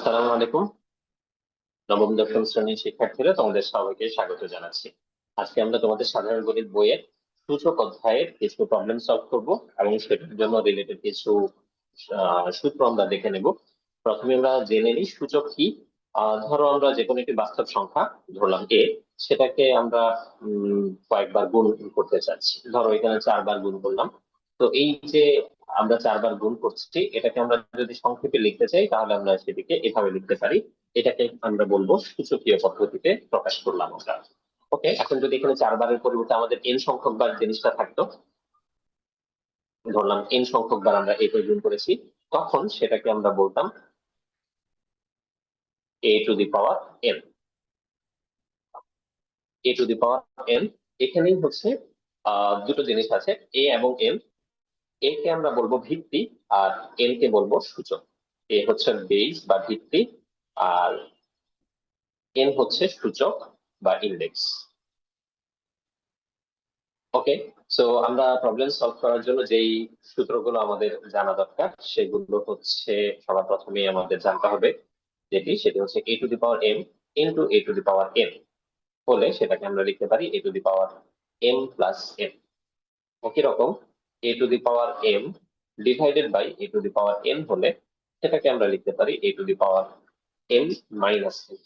আসসালামু আলাইকুম। নবম দশম শ্রেণীর শিক্ষার্থীরা তোমাদের সবাইকে স্বাগত জানাচ্ছি। আজকে আমরা তোমাদের সাধারণ গণিত বইয়ের সূচক অধ্যায়ের কিছু প্রবলেম সলভ করব এবং সেটার জন্য রিলেটেড কিছু সূত্র আমরা দেখে নেব। প্রথমে আমরা জেনে নিই সূচক কি। ধরো আমরা যে কোনো একটি বাস্তব সংখ্যা ধরলাম এ, সেটাকে আমরা কয়েকবার গুণ করতে চাচ্ছি। ধরো এখানে 4 বার গুণ করলাম। তো এই যে আমরা 4 বার গুণ করছি, এটাকে আমরা যদি সংক্ষেপে লিখতে চাই তাহলে আমরা সেটিকে এভাবে লিখতে পারি। এটাকে আমরা বলবো সূচকীয় পদ্ধতিতে প্রকাশ করলাম আমরা। ওকে, এখন যদি এখানে 4 বারের পরিবর্তে আমাদের এন সংখ্যক বার জিনিসটা থাকতো, ধরলাম এন সংখ্যক বার আমরা এতে গুণ করেছি, তখন সেটাকে আমরা বলতাম a to the power n. A to the power n. এখানেই হচ্ছে দুটো জিনিস আছে, এ এবং এন। এ কে আমরা বলবো ভিত্তি, আর এন কে বলবো সূচক। এ হচ্ছে বেস বা ভিত্তি, আর এন হচ্ছে সূচক বা ইন্ডেক্স। ওকে, সো আমরা প্রবলেম সলভ করার জন্য যেই সূত্রগুলো আমাদের জানা দরকার সেগুলো হচ্ছে সবার প্রথমেই আমাদের জানতে হবে সেটি হচ্ছে a to the power m into a to the power n হলে সেটাকে আমরা লিখতে পারি a to the power m plus n. একই রকম a to the power m divided by a to the power n হলে সেটাকে আমরা লিখতে পারি a to the power m minus n.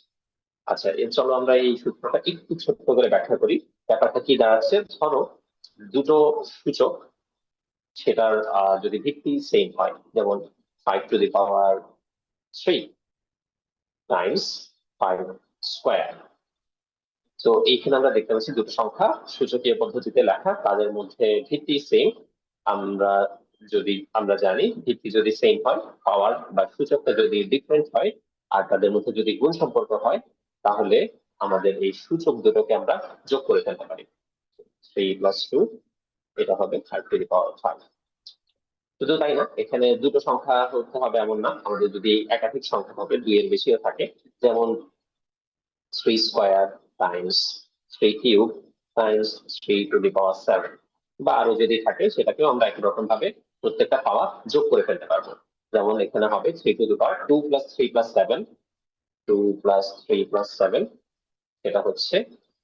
আচ্ছা, চলো আমরা এই সূত্রটা একটু ছোট্ট করে ব্যাখ্যা করি। ব্যাপারটা কি দাঁড়াচ্ছে, ধরো দুটো সূচক, সেটার যদি ভিত্তি সেম হয়, যেমন 5 two the power 3 Times 5 square. তো এইখানে আমরা দেখতে পাচ্ছি দুটো সংখ্যা সূচকীয় পদ্ধতিতে লেখা, তাদের মধ্যে ভিত্তি সেম। আমরা জানি ভিত্তি যদি সেম হয়, পাওয়ার বা সূচকটা যদি ডিফারেন্ট হয়, আর তাদের মধ্যে যদি গুণ সম্পর্ক হয়, তাহলে আমাদের এই সূচক দুটোকে আমরা যোগ করে ফেলতে পারি। 3 + 2, এটা হবে 3 টু দি পাওয়ার 5। শুধু তাই না, এখানে দুটো সংখ্যা হতে হবে এমন না, আমাদের যদি একাধিক সংখ্যা হবে, 2 এর বেশিও থাকে, যেমন 3 square times 3 cube times 3 to the power 7, বা আরো যদি থাকে সেটাকেও আমরা একই রকম ভাবে প্রত্যেকটা পাওয়ার যোগ করে ফেলতে পারবো। যেমন এখানে হবে 3 টু দি পাওয়ার 2 + 3 + 7, 2 + 3 + 7, এটা হচ্ছে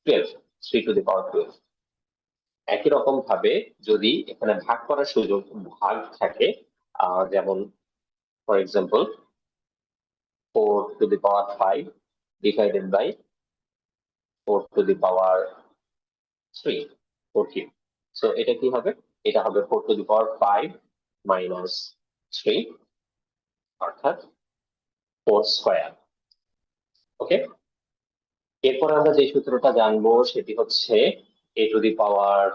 12, 3 টু দি পাওয়ার 12। একই রকম ভাবে যদি এখানে ভাগ করার সুযোগ ভাগ থাকে, যেমন for example 4 to the power 5 divided by 4 to the power 3, 4 cube. So এটা কি হবে, এটা হবে 4 টু দি পাওয়ার 5 মাইনাস 3, অর্থাৎ 4 স্কোয়ার। ওকে, এরপর আমরা যে সূত্রটা জানবো সেটি হচ্ছে a to the power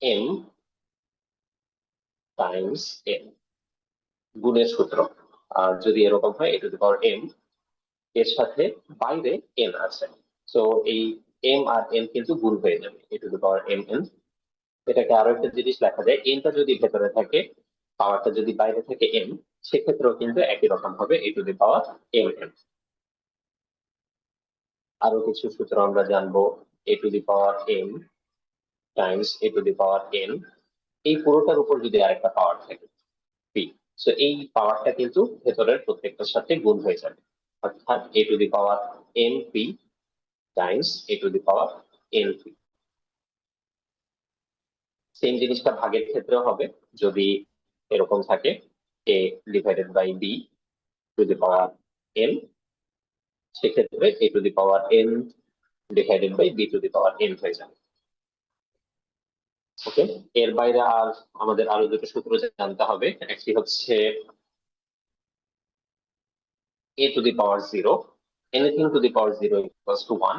m times n, গুণের সূত্র। আর যদি এরকম হয় এ টু দি পাওয়ার এম, এর সাথে বাইরে এন আছে, তো এই এম আর এন কিন্তু গুণ হয়ে যাবে, a to the power m n. এটাকে আরো একটা জিনিস লেখা যায়, এনটা যদি ভেতরে থাকে, পাওয়ারটা যদি বাইরে থাকে এম, সেক্ষেত্রেও কিন্তু একই রকম হবে a to the power m n. আরো কিছু সূত্র আমরা জানবো, a to the power m times a to the power n, এই পুরোটার উপর যদি আরেকটা পাওয়ার থাকে পি, তো এই পাওয়ারটা কিন্তু ভেতরের প্রত্যেকটার সাথে গুণ হয়ে যাবে, অর্থাৎ a to the power n p times a to the power n p. Same জিনিসটা ভাগের ক্ষেত্রেও হবে, যদি এরকম থাকে a divided by b to the power n, সেক্ষেত্রে a to the power n divided by b to the power n হয়ে যাবে। ওকে, এর বাইরে আর আমাদের আরো দুটো সূত্র জানতে হবে। একটি হচ্ছে a to the power 0, anything to the power 0 equals to 1,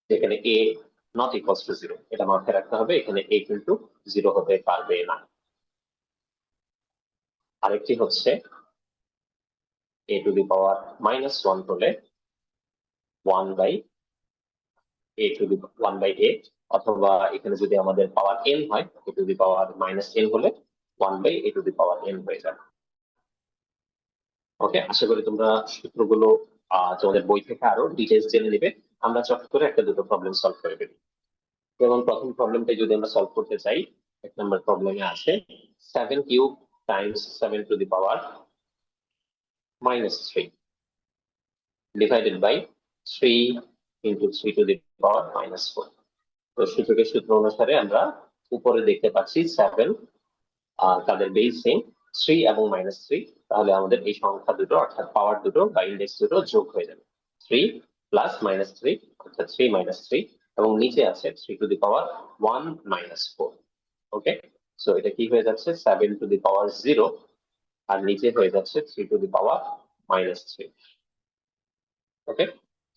যেখানে এ নট ইকুয়ালস টু 0, এটা মাথায় রাখতে হবে, এখানে এ কিন্তু 0 হতে পারবে না। আরেকটি হচ্ছে এ টু দি পাওয়ার -1 হলে 1/a, অথবা এখানে যদি আমাদের পাওয়ার n হয়, এ টু দি পাওয়ার -n হলে 1/a two the power n হয়ে যাবে। ওকে, আশা করি তোমরা সূত্রগুলো তোমাদের বই থেকে আরো ডিটেলস জেনে নিবে। আমরা চট করে একটা দুটো প্রবলেম সলভ করে ফেলি। যেমন প্রথম প্রবলেমটা যদি আমরা সলভ করতে চাই, 1 নম্বর প্রবলেমে আছে 7 cube Times 7 to the power minus 3 divided by 3 into 3 to the power minus 4. তো সূচকের সূত্র অনুসারে আমরা উপরে দেখতে পাচ্ছি 7 আর তাদের বেস সেম 3 এবং -3, তাহলে আমাদের এই সংখ্যা দুটো অর্থাৎ পাওয়ার দুটো বা ইন্ডেক্স দুটো যোগ হয়ে যাবে 3 প্লাস -3 অর্থাৎ 3 -3, এবং নিচে আছে 3 to the power 1 -4. Okay, so এটা কি হয়ে যাচ্ছে 7 টু দি পাওয়ার 0, আর নিচে হয়ে যাচ্ছে 3 to the power -3. Okay,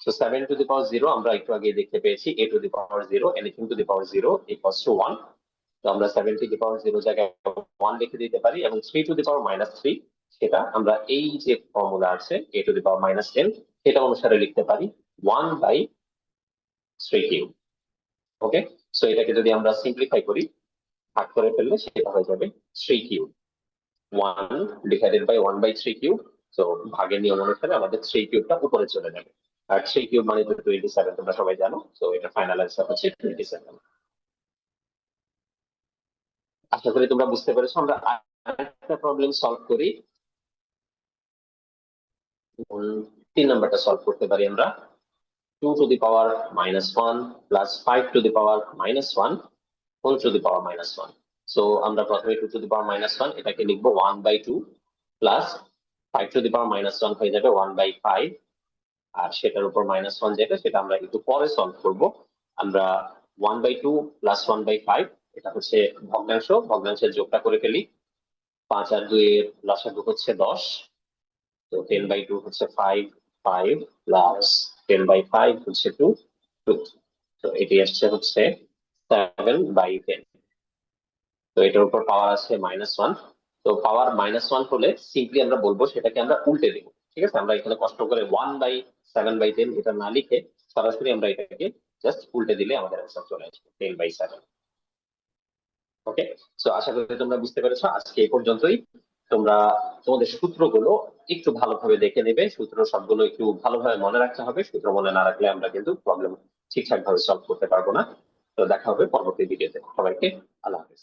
so 7 to the power 0 আমরা একটু আগে দেখতে পেয়েছি a to the power 0 anything to the power 0 equals to 1. তো আমরা 7 টু দি পাওয়ার 0 জায়গায় 1 লিখে দিতে পারি, এবং 3 টু দি পাওয়ার -3 সেটা আমরা এই যে ফর্মুলা আছে a টু দি পাওয়ার -10 সেটা অনুসারে লিখতে পারি 1 বাই 3 কিউব. ওকে, সো এটাকে যদি আমরা সিম্পলিফাই করি, ভাগ করে ফেললে সেটা হয়ে যাবে 3 cube, 1 divided by 1 by 3 cube. তো ভাগের নিয়ম অনুসারে আমাদের 3 কিউবটা উপরে চলে যাবে, আর 3 কিউব মানে তো 27, তোমরা সবাই জানো. তো এটা ফাইনাল অ্যান্সার হচ্ছে 27. আশা করি তোমরা বুঝতে পেরেছো. আমরা আরেকটা প্রবলেম সলভ করি. 3 নাম্বারটা সলভ করতে পারি আমরা. 2 to the power -1 plus 5 to the power -1 whole to the power -1. So আমরা প্রথমে 2 to the power -1 এটাকে লিখবো 1 by 2 plus 5 to the power -1 হয়ে যাবে 1 by 5, আর সেটার উপর -1 যেটা সেটা আমরা একটু পরে সলভ করব. আমরা 1 by 2 প্লাস 1 by 5 এটা হচ্ছে ভগ্নাংশ, ভগ্নাংশের যোগটা করে ফেলি. 5 আর 2 এর লসাগু হচ্ছে 10, তো 10 by 2 হচ্ছে 5 প্লাস 10 by 5 হচ্ছে 2. তো এটি আসছে হচ্ছে 7 by 10. তো এটার উপর পাওয়ার আছে -1. তো পাওয়ার -1 হলে সিম্পলি আমরা বলবো সেটাকে আমরা উল্টে দেবো. ঠিক আছে, আমরা এখানে কষ্ট করে 1 by 7 by 10 এটা না লিখে সরাসরি আমরা এটাকে জাস্ট উল্টে দিলে আমাদের অ্যান্সার চলে আসবে 10 by 7. ওকে, সো আশা করি তোমরা বুঝতে পেরেছো. আজকে এই পর্যন্তই. তোমরা তোমাদের সূত্রগুলো একটু ভালোভাবে দেখে নেবে. সূত্র সবগুলো একটু ভালোভাবে মনে রাখতে হবে. সূত্র মনে না রাখলে আমরা কিন্তু প্রবলেম ঠিকঠাক ভাবে সলভ করতে পারবো না. তো দেখা হবে পরবর্তী ভিডিওতে. সবাইকে আল্লাহ হাফেজ.